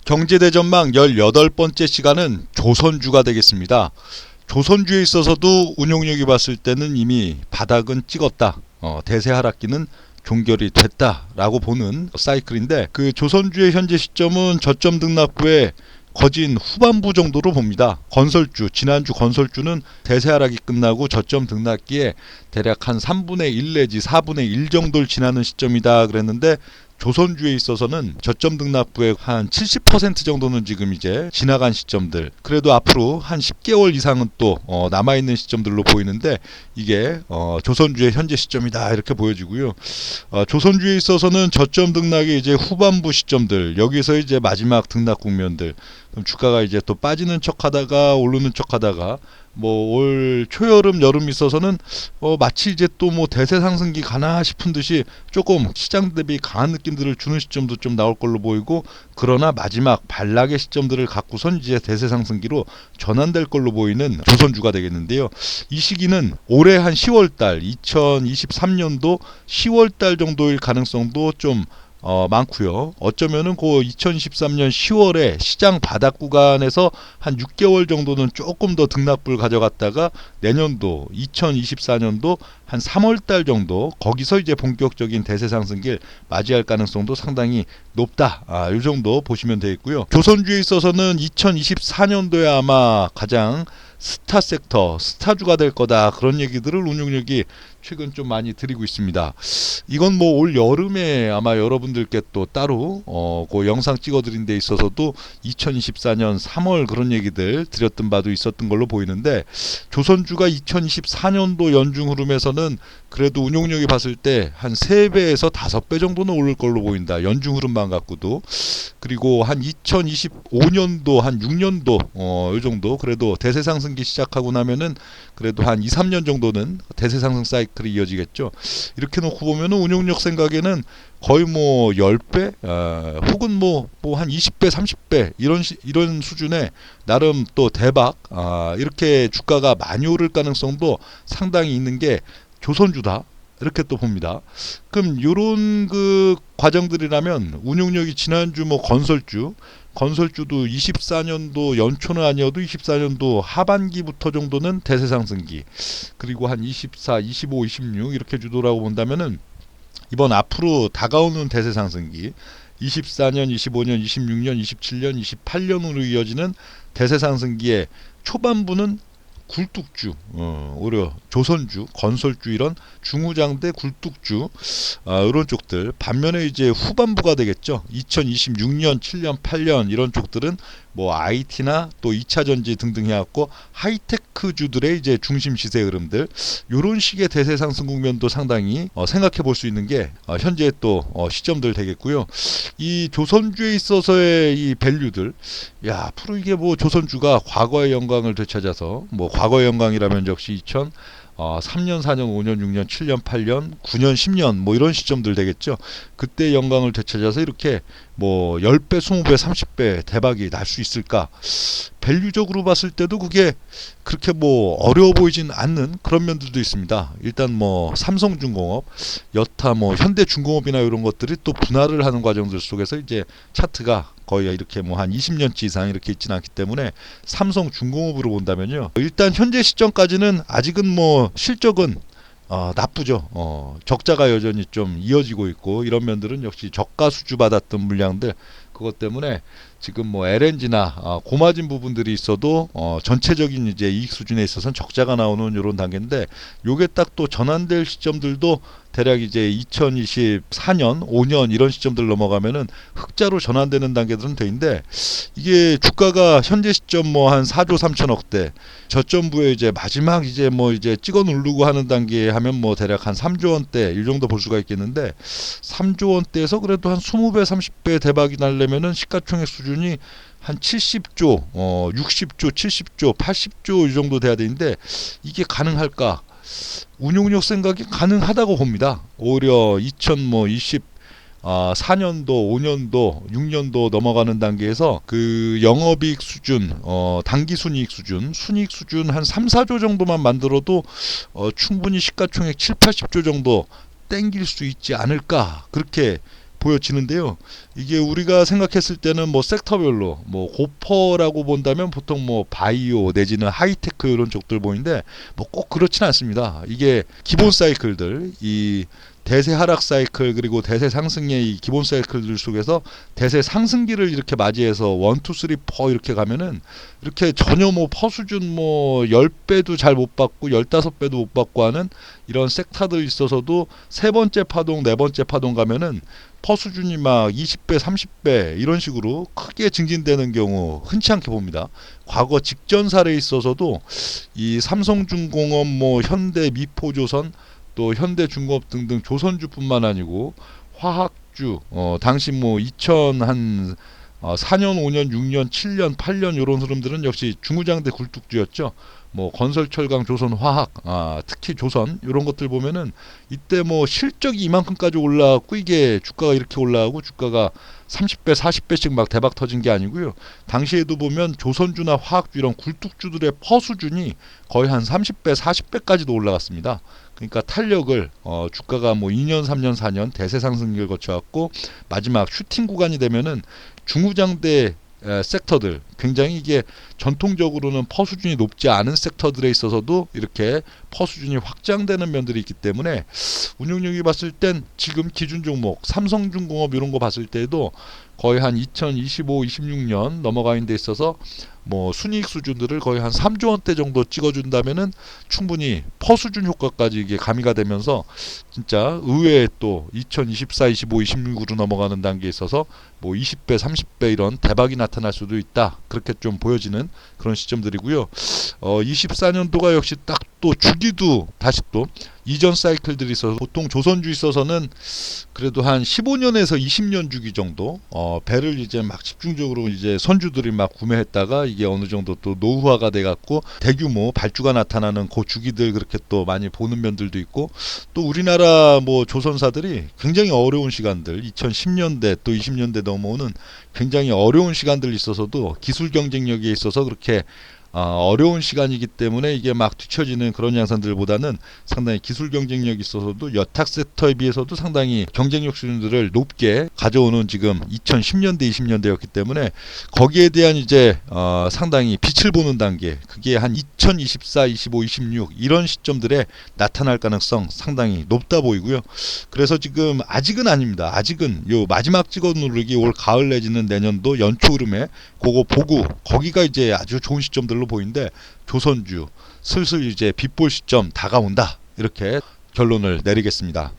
경제대전망 18번째 시간은 조선주가 되겠습니다. 조선주에 있어서도 운용력이 봤을 때는 이미 바닥은 찍었다. 대세 하락기는 종결이 됐다라고 보는 사이클인데, 그 조선주의 현재 시점은 저점 등락부에 거진 후반부 정도로 봅니다. 건설주, 지난주 건설주는 대세 하락이 끝나고 저점 등락기에 대략 한 3분의 1 내지 4분의 1 정도를 지나는 시점이다 그랬는데, 조선주에 있어서는 저점 등락부의 한 70% 정도는 지금 이제 지나간 시점들, 그래도 앞으로 한 10개월 이상은 또 남아있는 시점들로 보이는데, 이게 조선주의 현재 시점이다 이렇게 보여지고요. 조선주에 있어서는 저점 등락의 이제 후반부 시점들, 여기서 이제 마지막 등락 국면들, 그럼 주가가 이제 또 빠지는 척하다가 오르는 척하다가 뭐 올 초여름 여름 있어서는 마치 이제 또 뭐 대세 상승기 가나 싶은 듯이 조금 시장 대비 강한 느낌들을 주는 시점도 좀 나올 걸로 보이고, 그러나 마지막 반락의 시점들을 갖고선 이제 대세 상승기로 전환될 걸로 보이는 조선주가 되겠는데요. 이 시기는 올해 한 10월달, 2023년도 10월달 정도일 가능성도 좀 많고요. 어쩌면은 그 2013년 10월에 시장 바닥 구간에서 한 6개월 정도는 조금 더 등락부를 가져갔다가 내년도 2024년도 한 3월달 정도, 거기서 이제 본격적인 대세 상승기를 맞이할 가능성도 상당히 높다. 이 정도 보시면 되겠고요. 조선주에 있어서는 2024년도에 아마 가장 스타 섹터, 스타주가 될 거다, 그런 얘기들을 운용력이 최근 좀 많이 드리고 있습니다. 이건 뭐 올 여름에 아마 여러분들께 또 따로 그 영상 찍어드린 데 있어서도 2024년 3월 그런 얘기들 드렸던 바도 있었던 걸로 보이는데, 조선주가 2024년도 연중 흐름에서는 그래도 운용력이 봤을 때 한 3배에서 5배 정도는 오를 걸로 보인다, 연중 흐름만 갖고도. 그리고 한 2025년도 한 6년도 이 정도, 그래도 대세 상승기 시작하고 나면은 그래도 한 2, 3년 정도는 대세 상승 사이클이 이어지겠죠. 이렇게 놓고 보면은 운용력 생각에는 거의 뭐 10배 혹은 뭐 한 20배 30배 이런 수준의 나름 또 대박, 이렇게 주가가 많이 오를 가능성도 상당히 있는 게 조선주다, 이렇게 또 봅니다. 그럼 요런 그 과정들이라면 운용력이 지난주 뭐 건설주도 24년도 연초는 아니어도 24년도 하반기부터 정도는 대세 상승기, 그리고 한 24, 25, 26 이렇게 주도라고 본다면은 이번 앞으로 다가오는 대세 상승기 24년, 25년, 26년, 27년, 28년으로 이어지는 대세 상승기의 초반부는 굴뚝주, 오히려 조선주, 건설주, 이런 중후장대 굴뚝주, 이런 쪽들. 반면에 이제 후반부가 되겠죠. 2026년, 7년, 8년 이런 쪽들은 뭐 IT나 또 2차전지 등등 해갖고 하이테크주들의 이제 중심 시세 흐름들, 요런 식의 대세 상승 국면도 상당히 생각해 볼 수 있는 게 현재 또 시점들 되겠고요. 이 조선주에 있어서의 이 밸류들, 앞으로 이게 뭐 조선주가 과거의 영광을 되찾아서, 뭐 과거의 영광이라면 역시 3년, 4년, 5년, 6년, 7년, 8년, 9년, 10년 뭐 이런 시점들 되겠죠. 그때 영광을 되찾아서 이렇게 뭐 10배, 20배, 30배 대박이 날 수 있을까? 밸류적으로 봤을 때도 그게 그렇게 뭐 어려워 보이진 않는 그런 면들도 있습니다. 일단 뭐 삼성중공업, 여타 뭐 현대중공업이나 이런 것들이 또 분할을 하는 과정들 속에서 이제 차트가 거의 이렇게 뭐 한 20년치 이상 이렇게 있지는 않기 때문에 삼성중공업으로 본다면요, 일단 현재 시점까지는 아직은 뭐 실적은 나쁘죠. 적자가 여전히 좀 이어지고 있고, 이런 면들은 역시 저가 수주 받았던 물량들, 그것 때문에 지금 뭐 LNG나 고마진 부분들이 있어도 전체적인 이제 이익 수준에 있어서는 적자가 나오는 이런 단계인데, 요게 딱 또 전환될 시점들도 대략 이제 2024년, 5년 이런 시점들 넘어가면은 흑자로 전환되는 단계들은 돼있는데, 이게 주가가 현재 시점 뭐 한 4조 3천억대, 저점부에 이제 마지막 이제 뭐 이제 찍어 누르고 하는 단계에 하면 뭐 대략 한 3조 원대 이 정도 볼 수가 있겠는데, 3조 원대에서 그래도 한 20배, 30배 대박이 날려면은 시가총액 수준이 한 70조, 60조, 70조, 80조 이 정도 돼야 되는데, 이게 가능할까? 운용력 생각이 가능하다고 봅니다. 오히려 2024년도, 5년도, 6년도 넘어가는 단계에서 그 영업이익 수준, 당기순이익 수준, 순이익 수준 한 3, 4조 정도만 만들어도 충분히 시가총액 7, 80조 정도 땡길 수 있지 않을까, 그렇게 보여지는데요. 이게 우리가 생각했을 때는 뭐 섹터별로 뭐 고퍼라고 본다면 보통 뭐 바이오 내지는 하이테크 이런 쪽들 보이는데 뭐 꼭 그렇진 않습니다. 이게 기본 사이클들, 이 대세 하락 사이클 그리고 대세 상승의 이 기본 사이클들 속에서 대세 상승기를 이렇게 맞이해서 1, 2, 3, 4 이렇게 가면은 이렇게 전혀 뭐 퍼수준 뭐 10배도 잘 못 받고 15배도 못 받고 하는 이런 섹터들 있어서도 세 번째 파동, 네 번째 파동 가면은 퍼수준이 막 20배, 30배 이런 식으로 크게 증진되는 경우 흔치 않게 봅니다. 과거 직전 사례에 있어서도 이 삼성중공업, 뭐 현대, 미포조선, 또 현대중공업 등등 조선주뿐만 아니고 화학주, 당시 뭐 2000한 4년, 5년, 6년, 7년, 8년 이런 흐름들은 역시 중후장대 굴뚝주였죠. 뭐 건설철강, 조선화학, 특히 조선 이런 것들 보면은 이때 뭐 실적이 이만큼까지 올라왔고 이게 주가가 이렇게 올라가고 주가가 30배, 40배씩 막 대박 터진 게 아니고요. 당시에도 보면 조선주나 화학주 이런 굴뚝주들의 퍼수준이 거의 한 30배, 40배까지도 올라갔습니다. 그러니까 탄력을 주가가 뭐 2년, 3년, 4년 대세 상승기를 거쳐왔고 마지막 슈팅 구간이 되면은 중후장대 섹터들 굉장히 이게 전통적으로는 퍼 수준이 높지 않은 섹터들에 있어서도 이렇게 퍼 수준이 확장되는 면들이 있기 때문에 운용력이 봤을 땐 지금 기준 종목 삼성중공업 이런 거 봤을 때도 거의 한 2025, 26년 넘어가는 데 있어서 뭐 순이익 수준들을 거의 한 3조 원대 정도 찍어준다면은 충분히 퍼 수준 효과까지 이게 가미가 되면서 진짜 의외에 또 2024, 25, 26으로 넘어가는 단계에 있어서 뭐 20배, 30배 이런 대박이 나타날 수도 있다. 그렇게 좀 보여지는 그런 시점들이고요. 24년도가 역시 딱 또 주기도 다시 또 이전 사이클들이 있어서 보통 조선주 있어서는 그래도 한 15년에서 20년 주기 정도 배를 이제 막 집중적으로 이제 선주들이 막 구매했다가 이게 어느 정도 또 노후화가 돼 갖고 대규모 발주가 나타나는 그 주기들 그렇게 또 많이 보는 면들도 있고 또 우리나라 뭐 조선사들이 굉장히 어려운 시간들 2010년대 또 20년대 넘어오는 굉장히 어려운 시간들이 있어서도 기술 경쟁력에 있어서 그렇게 어려운 시간이기 때문에 이게 막 뒤처지는 그런 양상들보다는 상당히 기술 경쟁력이 있어서도 여타 섹터에 비해서도 상당히 경쟁력 수준들을 높게 가져오는 지금 2010년대 20년대였기 때문에 거기에 대한 이제 상당히 빛을 보는 단계 그게 한 2024, 25, 26 이런 시점들에 나타날 가능성 상당히 높다 보이고요. 그래서 지금 아직은 아닙니다. 아직은 요 마지막 찍어 누르기 올 가을 내지는 내년도 연초 흐름에 그거 보고 거기가 이제 아주 좋은 시점들로 보이는데 조선주 슬슬 이제 빗볼 시점 다가온다 이렇게 결론을 내리겠습니다.